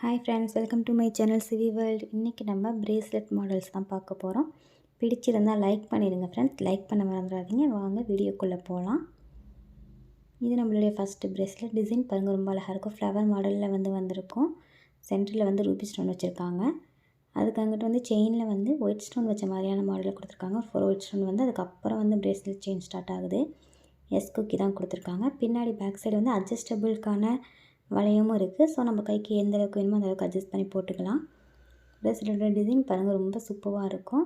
Hi friends, welcome to my channel CV world. இன்றைக்கி நம்ம bracelet models தான் பார்க்க போகிறோம். பிடிச்சிருந்தால் லைக் பண்ணிடுங்க ஃப்ரெண்ட்ஸ், லைக் பண்ண மறந்துடாதீங்க. வாங்க வீடியோக்குள்ளே போகலாம். இது நம்மளுடைய ஃபஸ்ட்டு பிரேஸ்லெட். டிசைன் பாருங்கள், ரொம்ப அழகாக இருக்கும். ஃப்ளவர் மாடலில் வந்திருக்கும். சென்டரில் ரூபி ஸ்டோன் வச்சுருக்காங்க. அதுக்கு அங்கிட்டு செயினில் ஒயிட் ஸ்டோன் வச்ச மாதிரியான மாடலில் கொடுத்துருக்காங்க. 4 ஒயிட் ஸ்டோன் அதுக்கப்புறம் பிரேஸ்லெட் செயின் ஸ்டார்ட் ஆகுது. எஸ் குக்கி தான் கொடுத்துருக்காங்க. பின்னாடி பேக் சைடு அட்ஜஸ்டபிளுக்கான வளையமும் இருக்குது. ஸோ நம்ம கைக்கு எந்த அளவுக்கு வேணுமோ அந்த அளவுக்கு அட்ஜஸ்ட் பண்ணி போட்டுக்கலாம். பிரேஸ்லெட்டோட டிசைன் பாருங்கள், ரொம்ப சூப்பராக இருக்கும்.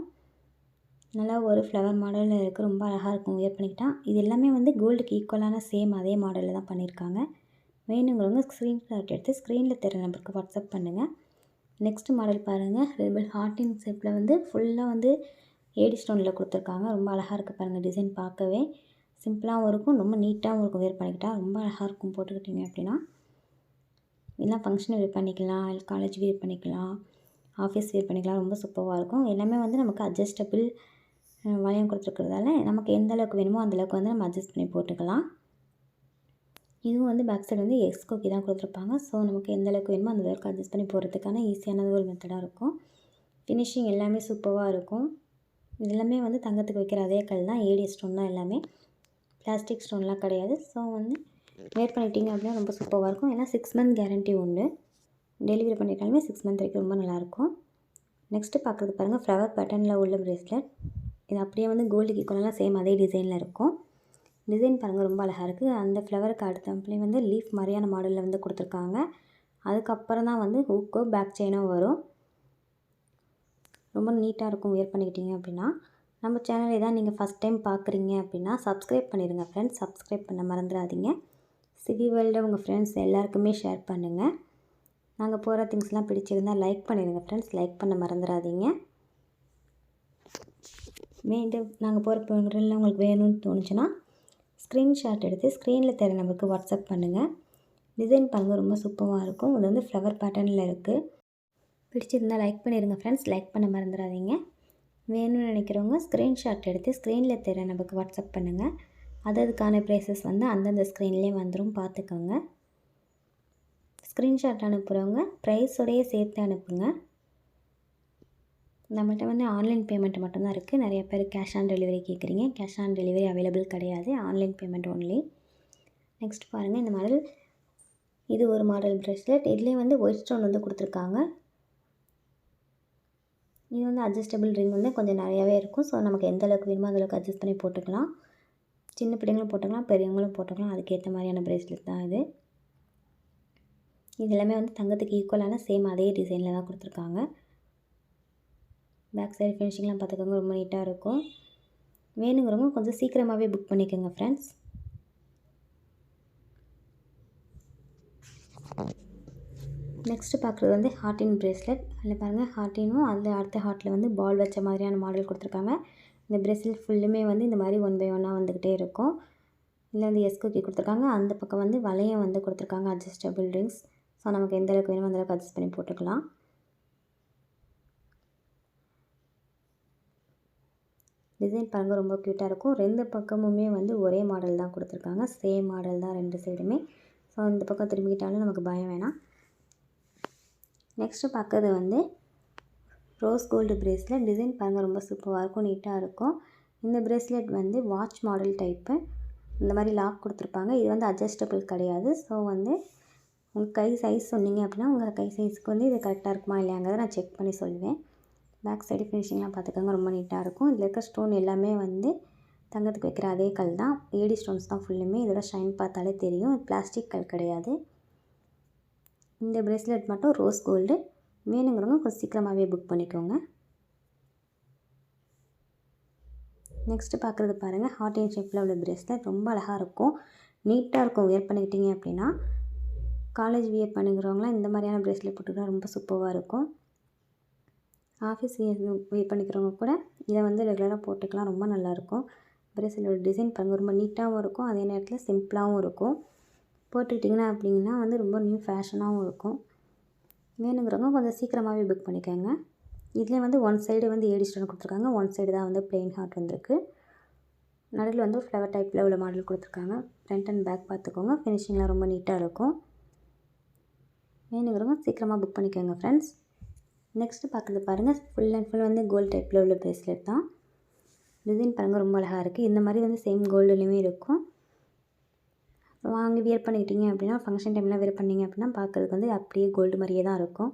நல்லா ஒரு ஃப்ளவர் மாடலில் இருக்குது. ரொம்ப அழகாக இருக்கும் வியர் பண்ணிக்கிட்டால். இது எல்லாமே கோல்டுக்கு ஈக்குவலான சேம் அதே மாடலில் தான் பண்ணியிருக்காங்க. வேணுங்கிறவங்க ஸ்க்ரீன்ஷாட் எடுத்து ஸ்க்ரீனில் தெரிய நம்பருக்கு வாட்ஸ்அப் பண்ணுங்கள். நெக்ஸ்ட் மாடல் பாருங்கள். ரெட் ஹார்ட்டின் ஷேப்பில் ஃபுல்லாக ஏடி ஸ்டோனில் கொடுத்துருக்காங்க. ரொம்ப அழகாக இருக்குது பாருங்கள். டிசைன் பார்க்கவே சிம்பிளாகவும் இருக்கும், ரொம்ப நீட்டாகவும் இருக்கும். வியர் பண்ணிக்கிட்டால் ரொம்ப அழகாக இருக்கும். போட்டுக்கிட்டிங்க அப்படின்னா எல்லாம் ஃபங்க்ஷன் வேர் பண்ணிக்கலாம், காலேஜ் வேர் பண்ணிக்கலாம், ஆஃபீஸ் வேர் பண்ணிக்கலாம். ரொம்ப சூப்பராக இருக்கும். எல்லாமே நமக்கு அட்ஜஸ்டபிள் வளையம் கொடுத்துருக்கிறதால நமக்கு எந்த அளவுக்கு வேணுமோ அந்தளவுக்கு நம்ம அட்ஜஸ்ட் பண்ணி போட்டுக்கலாம். இதுவும் பேக் சைடு எக்ஸ் கோக்கி தான் கொடுத்துருப்பாங்க. ஸோ நமக்கு எந்த அளவுக்கு வேணுமோ அந்த அளவுக்கு அட்ஜஸ்ட் பண்ணி போடுறதுக்கான ஈஸியான ஒரு மெத்தடாக இருக்கும். ஃபினிஷிங் எல்லாமே சூப்பராக இருக்கும். இது எல்லாமே தங்கத்துக்கு வைக்கிற அதே கல் தான். ஏடி ஸ்டோன் தான் எல்லாமே, பிளாஸ்டிக் ஸ்டோன்லாம் கிடையாது. ஸோ வேர் பண்ணிட்டீங்க அப்படின்னா ரொம்ப சூப்பராக இருக்கும். ஏன்னா 6 மந்த் கேரண்டி உண்டு. டெலிவரி பண்ணிட்டாலுமே 6 மந்த் வரைக்கும் ரொம்ப நல்லாயிருக்கும். நெக்ஸ்ட்டு பார்க்குறது பாருங்கள், ஃப்ளவர் பேட்டர்னில் உள்ள பிரேஸ்லெட். இது அப்படியே கோல்டுக்கு ஈக்குவலாக சேம் அதே டிசைனில் இருக்கும். டிசைன் பாருங்கள், ரொம்ப அழகாக இருக்குது. அந்த ஃப்ளவருக்கு அடுத்தப்பலே லீஃப் மாதிரியான மாடலில் கொடுத்துருக்காங்க. அதுக்கப்புறம் தான் ஹூக்கோ பேக் செயினோ வரும். ரொம்ப நீட்டாக இருக்கும் வியர் பண்ணிக்கிட்டீங்க அப்படின்னா. நம்ம சேனலை தான் நீங்கள் ஃபஸ்ட் டைம் பார்க்குறீங்க அப்படின்னா சப்ஸ்கிரைப் பண்ணிடுங்க ஃப்ரெண்ட்ஸ். சப்ஸ்கிரைப் பண்ண மறந்துடாதீங்க. சிவி வேர்ல்டு உங்கள் ஃப்ரெண்ட்ஸ் எல்லாருக்குமே ஷேர் பண்ணுங்கள். நாங்கள் போகிற திங்ஸ்லாம் பிடிச்சிருந்தால் லைக் பண்ணிடுங்க ஃப்ரெண்ட்ஸ். லைக் பண்ண மறந்துடாதீங்க. மீண்டும் நாங்கள் போகிற பொருள்லாம் உங்களுக்கு வேணும்னு தோணுச்சுன்னா ஸ்க்ரீன்ஷாட் எடுத்து ஸ்க்ரீனில் தெரிய நம்பருக்கு வாட்ஸ்அப் பண்ணுங்கள். டிசைன் பாருங்கள், ரொம்ப சூப்பராக இருக்கும். இது ஃப்ளவர் பேட்டர்னில் இருக்குது. பிடிச்சிருந்தால் லைக் பண்ணிடுங்க ஃப்ரெண்ட்ஸ். லைக் பண்ண மறந்துடாதீங்க. வேணும்னு நினைக்கிறவங்க ஸ்க்ரீன்ஷாட் எடுத்து ஸ்க்ரீனில் தெரிய நம்பருக்கு வாட்ஸ்அப் பண்ணுங்கள். அதுக்கான ப்ரைஸஸ் அந்தந்த ஸ்க்ரீன்லேயே வந்துடும், பார்த்துக்கோங்க. ஸ்க்ரீன்ஷாட் அனுப்புகிறவங்க ப்ரைஸோடையே சேர்த்து அனுப்புங்க. நம்மகிட்ட ஆன்லைன் பேமெண்ட் மட்டும்தான் இருக்குது. நிறைய பேர் கேஷ் ஆன் டெலிவரி கேட்குறீங்க. கேஷ் ஆன் டெலிவரி அவைலபிள் கிடையாது, ஆன்லைன் பேமெண்ட் ஒன்லி. நெக்ஸ்ட் பாருங்கள், இந்த மாடல். இது ஒரு மாடல் ப்ரெஸ்லெட். இதுலேயே ஒயிட் ஸ்டோன் கொடுத்துருக்காங்க. இது அட்ஜஸ்டபிள் ரிங் கொஞ்சம் நிறையாவே இருக்கும். ஸோ நமக்கு எந்த அளவுக்கு வேணுமோ அந்தளவுக்கு அட்ஜஸ்ட் பண்ணி போட்டுக்கலாம். சின்ன பிள்ளைங்களும் போட்டுக்கலாம், பெரியவங்களும் போட்டுக்கலாம். அதுக்கேற்ற மாதிரியான ப்ரேஸ்லெட் தான் இது. இது எல்லாமே தங்கத்துக்கு ஈக்குவலான சேம் அதே டிசைனில் தான் கொடுத்துருக்காங்க. பேக் சைடு ஃபினிஷிங்லாம் பார்த்துக்கோங்க, ரொம்ப நீட்டாக இருக்கும். வேணுங்கிறவங்க கொஞ்சம் சீக்கிரமாகவே புக் பண்ணிக்கோங்க ஃப்ரெண்ட்ஸ். நெக்ஸ்ட்டு பார்க்குறது ஹார்ட்டின் ப்ரேஸ்லெட். அதில் பாருங்கள், ஹார்ட்டினும் அதில் அடுத்த ஹார்ட்டில் பால் வச்ச மாதிரியான மாடல் கொடுத்துருக்காங்க. இந்த ப்ரேஸ்லெட் ஃபுல்லுமே இந்த மாதிரி 1 பை 1 வந்துக்கிட்டே இருக்கும். இதில் எஸ் குக்கி கொடுத்துருக்காங்க. அந்த பக்கம் வளையம் கொடுத்துருக்காங்க, அட்ஜஸ்டபிள் ரிங்ஸ். ஸோ நமக்கு எந்த அளவுக்கு வேணுமோ அந்தளவுக்கு அட்ஜஸ்ட் பண்ணி போட்டுக்கலாம். டிசைன் பாருங்கள், ரொம்ப க்யூட்டாக இருக்கும். 2 பக்கமுமே ஒரே மாடல் தான் கொடுத்துருக்காங்க. சேம் மாடல் தான் 2 சைடுமே. ஸோ இந்த பக்கம் திரும்பிக்கிட்டாலும் நமக்கு பயம் வேணாம். நெக்ஸ்ட்டு பார்க்குறது ரோஸ் கோல்டு ப்ரேஸ்லெட். டிசைன் பாருங்கள், ரொம்ப சூப்பராக இருக்கும், நீட்டாக இருக்கும். இந்த ப்ரேஸ்லெட் வாட்ச் மாடல் டைப்பு. இந்த மாதிரி லாக் கொடுத்துருப்பாங்க. இது அட்ஜஸ்டபிள் கிடையாது. ஸோ உங்கள் கை சைஸ் சொன்னீங்க அப்படின்னா உங்கள் கை சைஸுக்கு இது கரெக்டாக இருக்குமா இல்லையாங்கிறத நான் செக் பண்ணி சொல்லுவேன். பேக் சைடு ஃபினிஷிங்லாம் பார்த்துக்கோங்க, ரொம்ப நீட்டாக இருக்கும். இதில் இருக்க ஸ்டோன் எல்லாமே தங்கத்துக்கு வைக்கிற அதே கல் தான். ஏடி ஸ்டோன்ஸ் தான் ஃபுல்லுமே. இதோட ஷைன் பார்த்தாலே தெரியும், பிளாஸ்டிக் கல் கிடையாது. இந்த ப்ரேஸ்லெட் மட்டும் ரோஸ் கோல்டு. வேணுங்கிறவங்க கொஞ்சம் சீக்கிரமாகவே புக் பண்ணிக்கோங்க. நெக்ஸ்ட்டு பார்க்குறது பாருங்கள், ஹார்ட்டின் ஷேப்பில் உள்ள ப்ரேஸ்லெட். ரொம்ப அழகாக இருக்கும், நீட்டாக இருக்கும். வியர் பண்ணிக்கிட்டீங்க அப்படின்னா காலேஜ் வியர் பண்ணிக்கிறவங்களாம் இந்த மாதிரியான ப்ரேஸ்லெட் போட்டுக்கிட்டால் ரொம்ப சூப்பராக இருக்கும். ஆஃபீஸ் வியர் பண்ணிக்கிறவங்க கூட இதை ரெகுலராக போட்டுக்கலாம், ரொம்ப நல்லாயிருக்கும். ப்ரேஸ்லெட்டோட டிசைன் பாருங்கள், ரொம்ப நீட்டாகவும் இருக்கும், அதே நேரத்தில் சிம்பிளாகவும் இருக்கும். போட்டுக்கிட்டிங்கன்னா அப்படின்னா ரொம்ப நியூ ஃபேஷனாகவும் இருக்கும். வேணுங்கிறவங்க கொஞ்சம் சீக்கிரமாகவே புக் பண்ணிக்கோங்க. இதில் ஒன் சைடு ஏடி ஸ்டோன் கொடுத்துருக்காங்க, ஒன் சைடு தான் பிளெயின் ஹார்ட் வந்திருக்கு. நடுவில் ஃப்ளவர் டைப்பில் உள்ள மாடல் கொடுத்துருக்காங்க. ஃப்ரண்ட் அண்ட் பேக் பார்த்துக்கோங்க. ஃபினிஷிங்லாம் ரொம்ப நீட்டாக இருக்கும். வேணுங்கிறவங்க சீக்கிரமாக புக் பண்ணிக்கோங்க ஃப்ரெண்ட்ஸ். நெக்ஸ்ட்டு பார்க்குறது பாருங்கள், ஃபுல் அண்ட் ஃபுல் வந்து கோல்டு டைப்பில் உள்ள ப்ரேஸ்லெட் தான். டிசைன் பாருங்கள் ரொம்ப அழகாக இருக்குது. இந்த மாதிரி வந்து சேம் கோல்டுலேயுமே இருக்கும். வாங்கி வியர் பண்ணிக்கிட்டீங்க அப்படின்னா, ஃபங்க்ஷன் டைமில் வியர் பண்ணிங்க அப்படின்னா பார்க்குறதுக்கு வந்து அப்படியே கோல்டு மாதிரியே தான் இருக்கும்.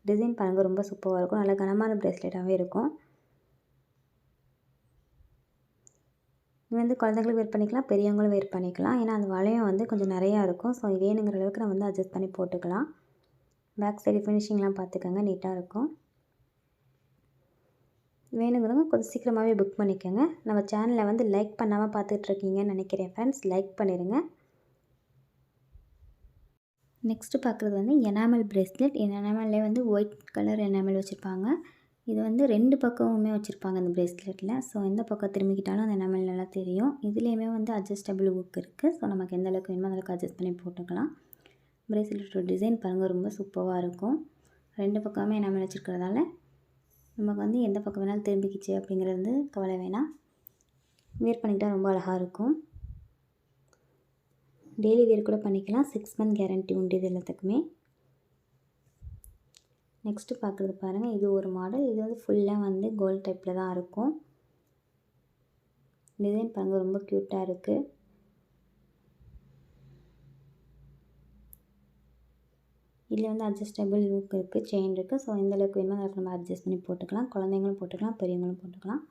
டிசைன் பாருங்கள் ரொம்ப சூப்பராக இருக்கும். நல்லா கனமான ப்ரேஸ்லெட்டாகவே இருக்கும். இது வந்து குழந்தைங்களும் வியர் பண்ணிக்கலாம், பெரியவங்களும் வியர் பண்ணிக்கலாம். ஏன்னா அந்த வளையம் வந்து கொஞ்சம் நிறையா இருக்கும். ஸோ வேணுங்கிற அளவுக்கு நம்ம வந்து அட்ஜஸ்ட் பண்ணி போட்டுக்கலாம். பேக் சைடு ஃபினிஷிங்லாம் பார்த்துக்கோங்க, நீட்டாக இருக்கும். வேணுங்கிறவங்க கொஞ்சம் சீக்கிரமாகவே புக் பண்ணிக்கோங்க. நம்ம சேனலை வந்து லைக் பண்ணாமல் பார்த்துட்ருக்கீங்கன்னு நினைக்கிறேன் ஃப்ரெண்ட்ஸ். லைக் பண்ணிடுங்க. நெக்ஸ்ட்டு பார்க்குறது வந்து எனாமல் ப்ரேஸ்லெட். எனாமல்லே வந்து ஒயிட் கலர் எனாமல் வச்சுருப்பாங்க. இது வந்து 2 பக்கமுமே வச்சுருப்பாங்க இந்த ப்ரேஸ்லெட்டில். ஸோ எந்த பக்கம் திரும்பிக்கிட்டாலும் அந்த எனாமல் நல்லா தெரியும். இதுலேயுமே வந்து அட்ஜஸ்டபிள் ஹூக் இருக்குது. ஸோ நமக்கு எந்த அளவுக்கு வேணுமோ அந்தளவுக்கு அட்ஜஸ்ட் பண்ணி போட்டுக்கலாம். ப்ரேஸ்லெட்டோட டிசைன் பாருங்கள் ரொம்ப சூப்பராக இருக்கும். 2 பக்கமே எனாமல் வச்சுருக்கிறதால நமக்கு வந்து எந்த பக்கம் வேணாலும் திரும்பிக்கிச்சு அப்படிங்கிறது வந்து கவலை வேணாம். வியர் பண்ணிக்கிட்டால் ரொம்ப அழகாக இருக்கும். டெய்லி வியர் கூட பண்ணிக்கலாம். 6 மந்த் கேரண்டி உண்டு இது எல்லாத்துக்குமே. நெக்ஸ்ட்டு பார்க்குறது பாருங்கள், இது ஒரு மாடல். இது வந்து ஃபுல்லாக வந்து கோல்டு டைப்பில் தான் இருக்கும். டிசைன் பாருங்கள் ரொம்ப க்யூட்டாக இருக்குது. இதில் வந்து அட்ஜஸ்டபிள் ஹூக் இருக்குது, செயின் இருக்குது. ஸோ எந்த அளவுக்கு வேணுமோ அதை நம்ம அட்ஜஸ்ட் பண்ணி போட்டுக்கலாம். குழந்தைங்களும் போட்டுக்கலாம், பெரியவங்களும் போட்டுக்கலாம்.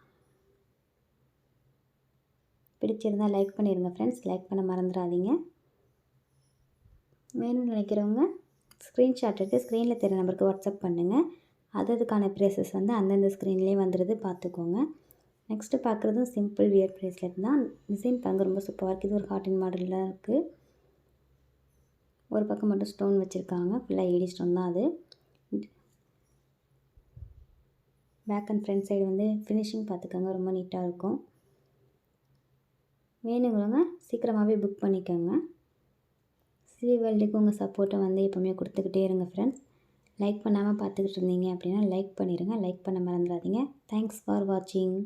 பிடிச்சிருந்தால் லைக் பண்ணிடுங்க ஃப்ரெண்ட்ஸ். லைக் பண்ண மறந்துடாதீங்க. வேணும்னு நினைக்கிறவங்க ஸ்க்ரீன்ஷாட் எடுத்து ஸ்க்ரீனில் தெரிய நம்பருக்கு வாட்ஸ்அப் பண்ணுங்கள். அதுக்கான ப்ரைஸஸ் வந்து அந்தந்த ஸ்க்ரீன்லேயே வந்துடுது, பார்த்துக்கோங்க. நெக்ஸ்ட்டு பார்க்குறதும் சிம்பிள் வியர் ப்ரேஸ்லெட் தான். டிசைன் பாருங்கள் ரொம்ப சூப்பராக இருக்குது. இது ஒரு காட்டன் மாடலில் இருக்குது. ஒரு பக்கம் மட்டும் ஸ்டோன் வச்சுருக்காங்க. ஃபுல்லாக ஏடி ஸ்டோன் தான் அது. பேக் அண்ட் ஃப்ரண்ட் சைடு வந்து ஃபினிஷிங் பார்த்துக்கோங்க, ரொம்ப நீட்டாக இருக்கும். வேணுங்கிறவங்க சீக்கிரமாகவே புக் பண்ணிக்கோங்க. சிவி வேர்ல்டுக்கு உங்கள் சப்போர்ட்டை வந்து எப்போவுமே கொடுத்துக்கிட்டே இருங்க ஃப்ரெண்ட்ஸ். லைக் பண்ணாமல் பார்த்துக்கிட்டு இருந்தீங்க அப்படின்னா லைக் பண்ணிடுங்க. லைக் பண்ண மறந்துடாதீங்க. தேங்க்ஸ் ஃபார் வாட்சிங்.